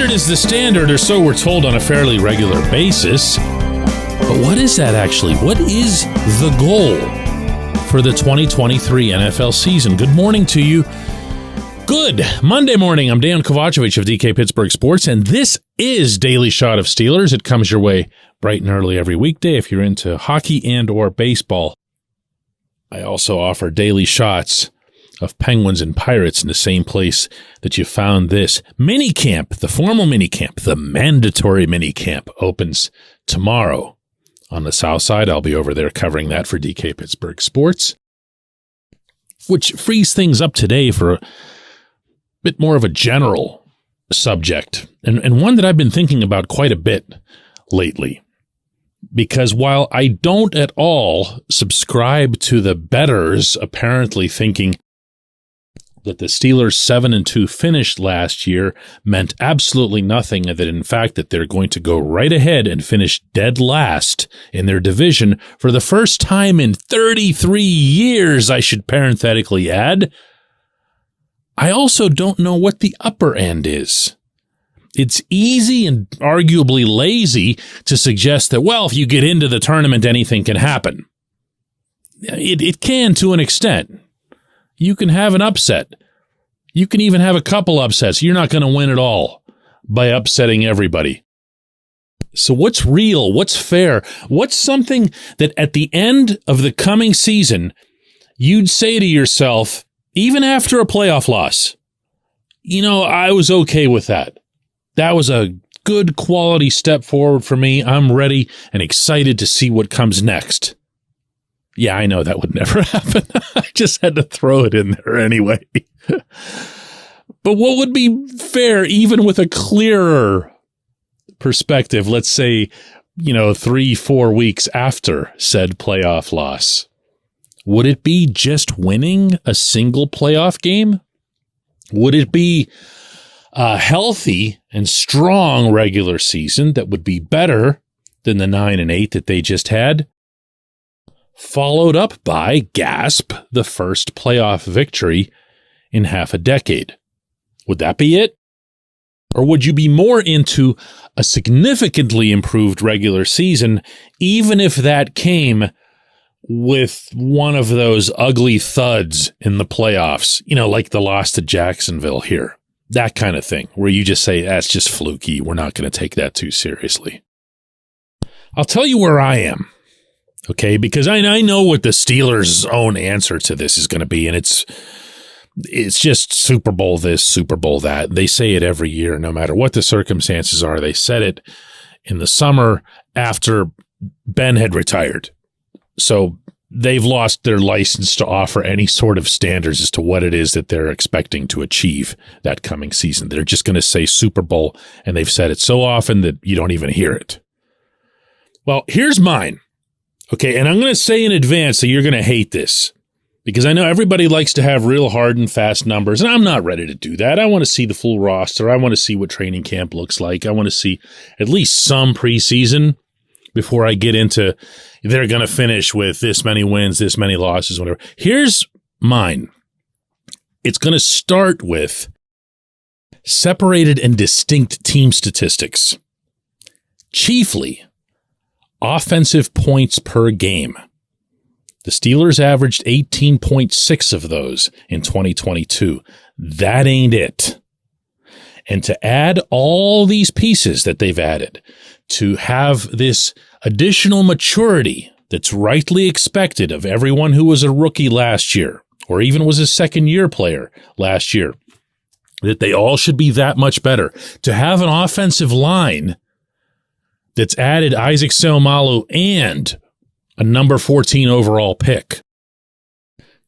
standard is the standard, or so we're told on a fairly regular basis. But what is that actually? What is the goal for the 2023 NFL season? Good morning to you. Good Monday morning. I'm Dejan Kovacevic of DK Pittsburgh Sports, and this is Daily Shot of Steelers. It comes your way bright and early every weekday if you're into hockey and or baseball. I also offer daily shots of Penguins and Pirates in the same place that you found this. Minicamp, the formal minicamp, the mandatory minicamp opens tomorrow on the south side. I'll be over there covering that for DK Pittsburgh Sports, which frees things up today for a bit more of a general subject, and one that I've been thinking about quite a bit lately. Because while I don't at all subscribe to the bettors apparently thinking that the Steelers 7-2 finish last year meant absolutely nothing, and that in fact that they're going to go right ahead and finish dead last in their division for the first time in 33 years, I should parenthetically add, I also don't know what the upper end is. It's easy and arguably lazy to suggest that, well, if you get into the tournament, anything can happen. It can to an extent. You can have an upset. You can even have a couple upsets. You're not going to win at all by upsetting everybody. So what's real? What's fair? What's something that at the end of the coming season, you'd say to yourself, even after a playoff loss, you know, I was okay with that. That was a good quality step forward for me. I'm ready and excited to see what comes next. Yeah, I know that would never happen. I just had to throw it in there anyway. But what would be fair, even with a clearer perspective, let's say, 3-4 weeks after said playoff loss? Would it be just winning a single playoff game? Would it be a healthy and strong regular season that would be better than the 9-8 that they just had, followed up by, gasp, the first playoff victory in half a decade? Would that be it? Or would you be more into a significantly improved regular season, even if that came with one of those ugly thuds in the playoffs, like the loss to Jacksonville here? That kind of thing, where you just say, that's just fluky. We're not going to take that too seriously. I'll tell you where I am, okay? Because I know what the Steelers' own answer to this is going to be, and it's just Super Bowl this, Super Bowl that. They say it every year, no matter what the circumstances are. They said it in the summer after Ben had retired. So they've lost their license to offer any sort of standards as to what it is that they're expecting to achieve that coming season. They're just going to say Super Bowl, and they've said it so often that you don't even hear it. Well, here's mine. Okay, and I'm going to say in advance that you're going to hate this, because I know everybody likes to have real hard and fast numbers, and I'm not ready to do that. I want to see the full roster. I want to see what training camp looks like. I want to see at least some preseason before I get into they're going to finish with this many wins, this many losses, whatever. Here's mine. It's going to start with separated and distinct team statistics, chiefly offensive points per game. The Steelers averaged 18.6 of those in 2022. That ain't it. And to add all these pieces that they've added, to have this additional maturity that's rightly expected of everyone who was a rookie last year, or even was a second-year player last year, that they all should be that much better. To have an offensive line that's added Isaac Seumalo and a number 14 overall pick.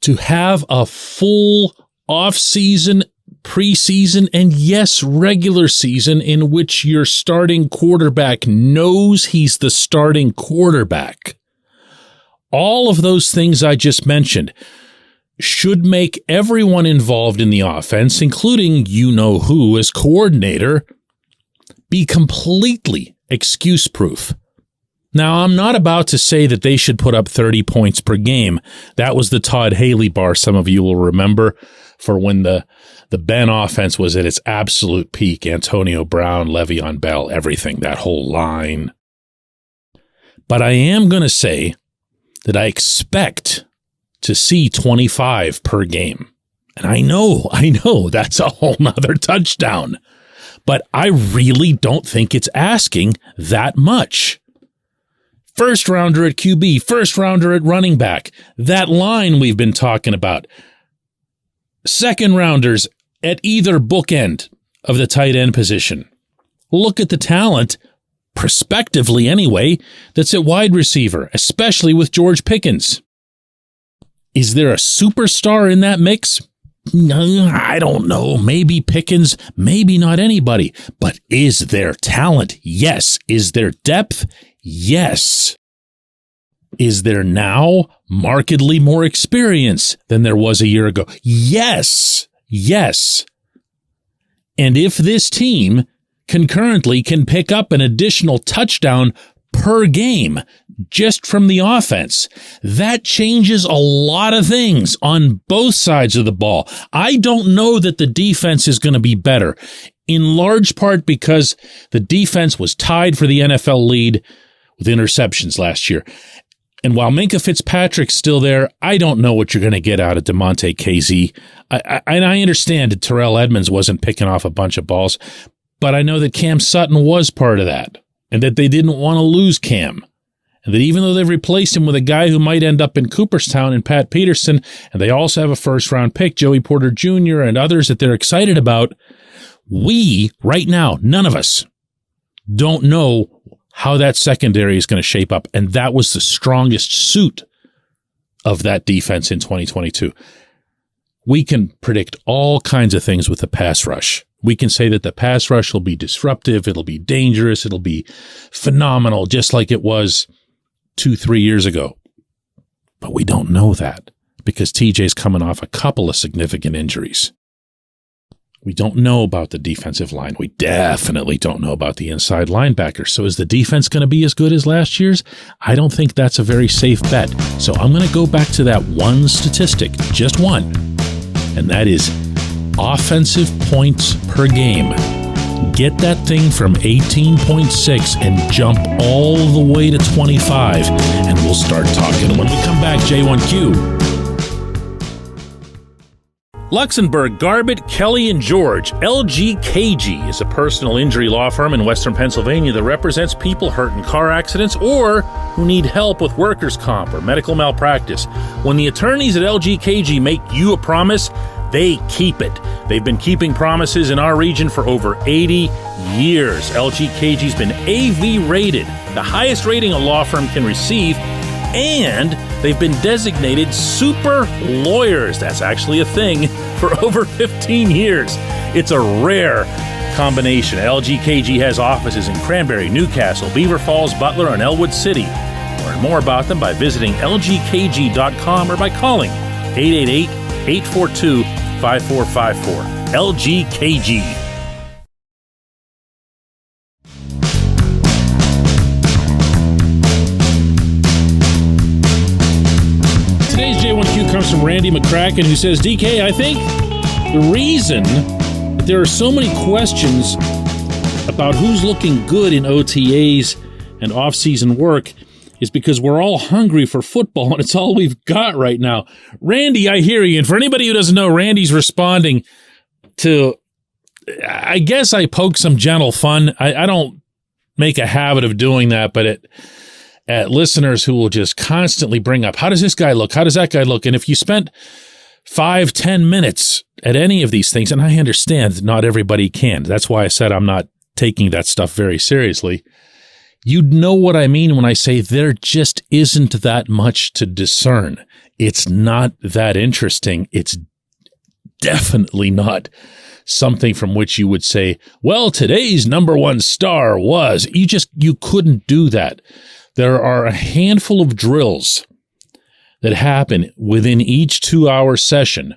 To have a full off-season, preseason, and yes, regular season in which your starting quarterback knows he's the starting quarterback. All of those things I just mentioned should make everyone involved in the offense, including you-know-who as coordinator, be completely excuse-proof. Now, I'm not about to say that they should put up 30 points per game. That was the Todd Haley bar, some of you will remember, for when the Ben offense was at its absolute peak. Antonio Brown, Le'Veon Bell, everything, that whole line. But I am going to say that I expect to see 25 per game. And I know, that's a whole nother touchdown. But I really don't think it's asking that much. First rounder at QB, first rounder at running back, that line we've been talking about. Second rounders at either bookend of the tight end position. Look at the talent, prospectively anyway, that's at wide receiver, especially with George Pickens. Is there a superstar in that mix? I don't know. Maybe Pickens, maybe not anybody. But is there talent? Yes. Is there depth? Yes. Is there now markedly more experience than there was a year ago? Yes. Yes. And if this team concurrently can pick up an additional touchdown per game just from the offense, that changes a lot of things on both sides of the ball. I don't know that the defense is going to be better, in large part because the defense was tied for the NFL lead with interceptions last year. And while Minkah Fitzpatrick's still there, I don't know what you're going to get out of DeMonte KZ. I understand that Terrell Edmonds wasn't picking off a bunch of balls, but I know that Cam Sutton was part of that, and that they didn't want to lose Cam. And that even though they've replaced him with a guy who might end up in Cooperstown and Pat Peterson, and they also have a first-round pick, Joey Porter Jr., and others that they're excited about, we, right now, none of us, don't know how that secondary is going to shape up. And that was the strongest suit of that defense in 2022. We can predict all kinds of things with the pass rush. We can say that the pass rush will be disruptive, it'll be dangerous, it'll be phenomenal, just like it was 2-3 years ago. But we don't know that because TJ's coming off a couple of significant injuries. We don't know about the defensive line. We definitely don't know about the inside linebacker. So is the defense going to be as good as last year's? I don't think that's a very safe bet. So I'm going to go back to that one statistic, just one, and that is offensive points per game. Get that thing from 18.6 and jump all the way to 25, and we'll start talking. When we come back, J1Q. Luxembourg, Garbett, Kelly & George. LGKG is a personal injury law firm in Western Pennsylvania that represents people hurt in car accidents or who need help with workers' comp or medical malpractice. When the attorneys at LGKG make you a promise, they keep it. They've been keeping promises in our region for over 80 years. LGKG's been AV rated, the highest rating a law firm can receive, and they've been designated super lawyers. That's actually a thing for over 15 years. It's a rare combination. LGKG has offices in Cranberry, Newcastle, Beaver Falls, Butler, and Elwood City. Learn more about them by visiting lgkg.com or by calling 888-842-5454. LGKG. Today's J1Q comes from Randy McCracken, who says, DK, I think the reason that there are so many questions about who's looking good in OTAs and off-season work is because we're all hungry for football, and it's all we've got right now. Randy, I hear you. And for anybody who doesn't know, Randy's responding to, I guess I poke some gentle fun. I don't make a habit of doing that, but at listeners who will just constantly bring up, how does this guy look? How does that guy look? And if you spent 5-10 minutes at any of these things, and I understand not everybody can. That's why I said I'm not taking that stuff very seriously. You'd know what I mean when I say there just isn't that much to discern. It's not that interesting. It's definitely not something from which you would say, well, today's number one star was. You couldn't do that. There are a handful of drills that happen within each 2-hour session,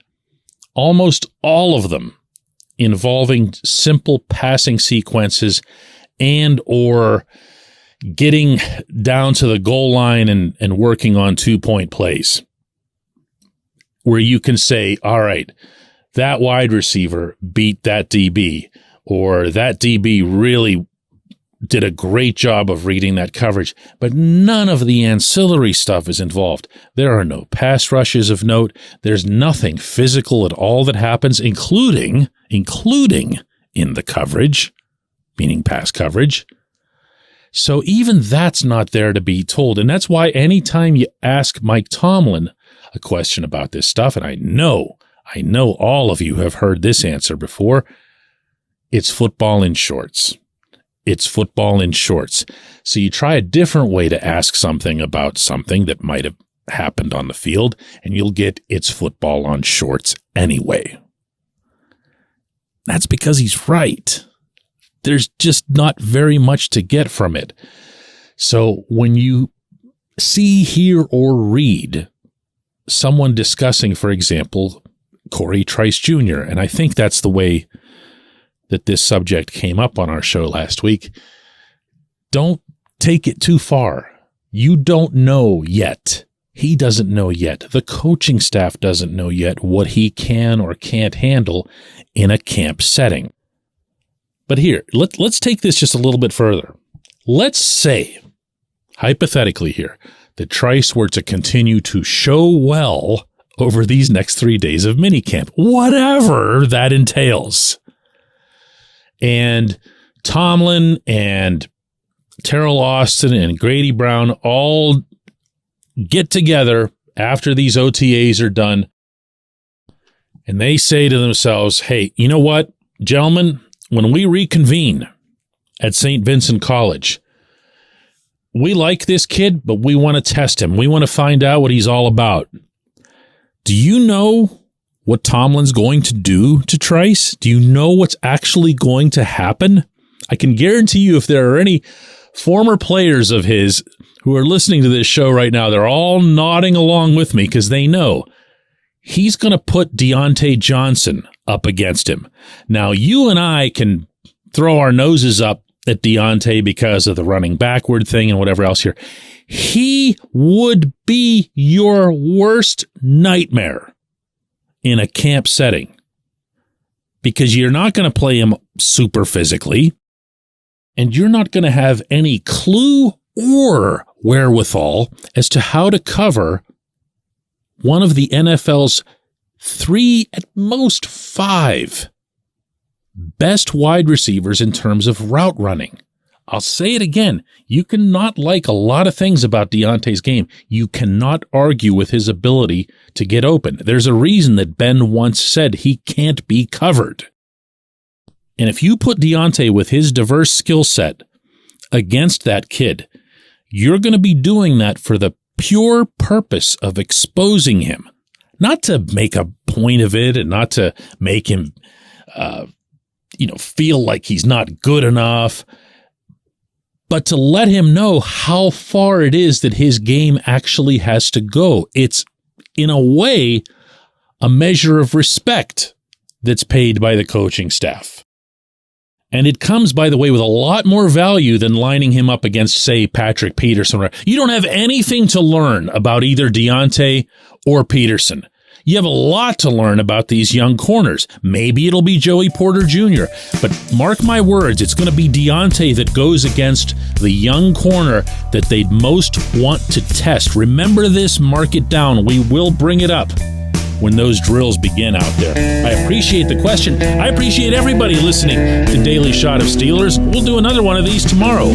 almost all of them involving simple passing sequences and or getting down to the goal line and working on 2-point plays where you can say, all right, that wide receiver beat that DB, or that DB really did a great job of reading that coverage, but none of the ancillary stuff is involved. There are no pass rushes of note. There's nothing physical at all that happens, including in the coverage, meaning pass coverage. So even that's not there to be told. And that's why anytime you ask Mike Tomlin a question about this stuff, and I know all of you have heard this answer before, it's football in shorts. It's football in shorts. So you try a different way to ask something about something that might have happened on the field, and you'll get it's football on shorts anyway. That's because he's right. There's just not very much to get from it. So when you see, hear, or read someone discussing, for example, Corey Trice Jr., and I think that's the way that this subject came up on our show last week, don't take it too far. You don't know yet. He doesn't know yet. The coaching staff doesn't know yet what he can or can't handle in a camp setting. But here, let's take this just a little bit further. Let's say, hypothetically here, that Trice were to continue to show well over these next 3 days of minicamp, whatever that entails. And Tomlin and Terrell Austin and Grady Brown all get together after these OTAs are done, and they say to themselves, hey, you know what, gentlemen, when we reconvene at St. Vincent College, we like this kid, but we want to test him. We want to find out what he's all about. Do you know what Tomlin's going to do to Trice? Do you know what's actually going to happen? I can guarantee you if there are any former players of his who are listening to this show right now, they're all nodding along with me because they know he's going to put Deontay Johnson up against him. Now, you and I can throw our noses up at Deontay because of the running backward thing and whatever else here. He would be your worst nightmare in a camp setting because you're not going to play him super physically and you're not going to have any clue or wherewithal as to how to cover one of the NFL's 3, at most 5 best wide receivers in terms of route running. I'll say it again. You cannot like a lot of things about Deontay's game. You cannot argue with his ability to get open. There's a reason that Ben once said he can't be covered. And if you put Deontay with his diverse skill set against that kid, you're going to be doing that for the pure purpose of exposing him. Not to make a point of it and not to make him, feel like he's not good enough, but to let him know how far it is that his game actually has to go. It's, in a way, a measure of respect that's paid by the coaching staff. And it comes, by the way, with a lot more value than lining him up against, say, Patrick Peterson. You don't have anything to learn about either Deontay or Peterson. You have a lot to learn about these young corners. Maybe it'll be Joey Porter Jr., but mark my words, it's going to be Deontay that goes against the young corner that they'd most want to test. Remember this, mark it down. We will bring it up when those drills begin out there. I appreciate the question. I appreciate everybody listening to Daily Shot of Steelers. We'll do another one of these tomorrow.